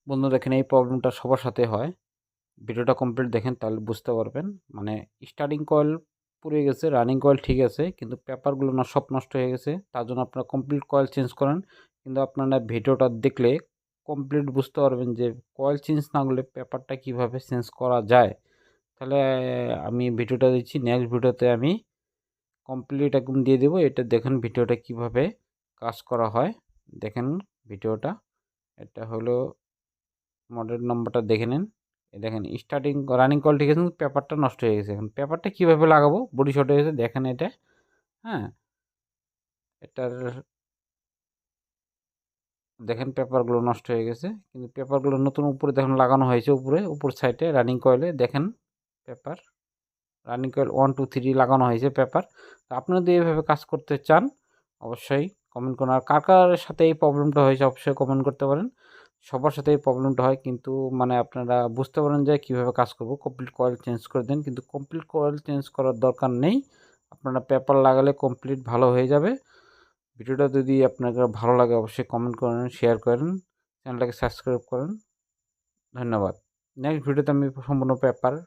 বন্ধু দেখেন এই প্রবলেমটা সবার সাথে হয়। ভিডিওটা কমপ্লিট দেখেন তাহলে বুঝতে পারবেন। মানে স্টার্টিং কয়েল পুড়ে গেছে, রানিং কয়েল ঠিক আছে, কিন্তু পেপারগুলো সব নষ্ট হয়ে গেছে। তার জন্য আপনারা কমপ্লিট কয়েল চেঞ্জ করেন। কিন্তু আপনারা ভিডিওটা দেখলে কমপ্লিট বুঝতে পারবেন যে কয়েল চেঞ্জ না করলে পেপারটা কিভাবে চেঞ্জ করা যায়। তাহলে আমি ভিডিওটা দিচ্ছি, নেক্সট ভিডিওতে আমি কমপ্লিট একদম দিয়ে দেবো। এটা দেখেন ভিডিওটা কিভাবে কাজ করা হয়। দেখেন ভিডিওটা, এটা হলো মডেল নম্বরটা দেখে নিন। এই দেখেন স্টার্টিং রানিং কল ঠিক আছে, কিন্তু পেপারটা নষ্ট হয়ে গেছে। এখন পেপারটা কীভাবে লাগাবো, বডি শর্ট হয়ে গেছে দেখেন এটা। হ্যাঁ, এটার দেখেন পেপারগুলো নষ্ট হয়ে গেছে, কিন্তু পেপারগুলো নতুন উপরে দেখেন লাগানো হয়েছে, উপর সাইডে রানিং কয়েলে দেখেন পেপার, রানিং কয়েল 1 2 3 লাগানো হয়েছে পেপার। তো আপনারা যদি এইভাবে কাজ করতে চান অবশ্যই কমেন্ট করুন। আর কার কার সাথে এই প্রবলেমটা হয়েছে অবশ্যই কমেন্ট করতে পারেন। সবার সাথে এই প্রবলেমটা হয়, কিন্তু মানে আপনারা বুঝতে পারেন যে কীভাবে কাজ করব। কমপ্লিট কয়েল চেঞ্জ করে দিন, কিন্তু কমপ্লিট কয়েল চেঞ্জ করার দরকার নেই। আপনারা পেপার লাগালে কমপ্লিট ভালো হয়ে যাবে। ভিডিওটা যদি আপনাদের ভালো লাগে অবশ্যই কমেন্ট করেন, শেয়ার করেন, চ্যানেলটাকে সাবস্ক্রাইব করেন। ধন্যবাদ। নেক্সট ভিডিওতে আমি সম্পূর্ণ পেপার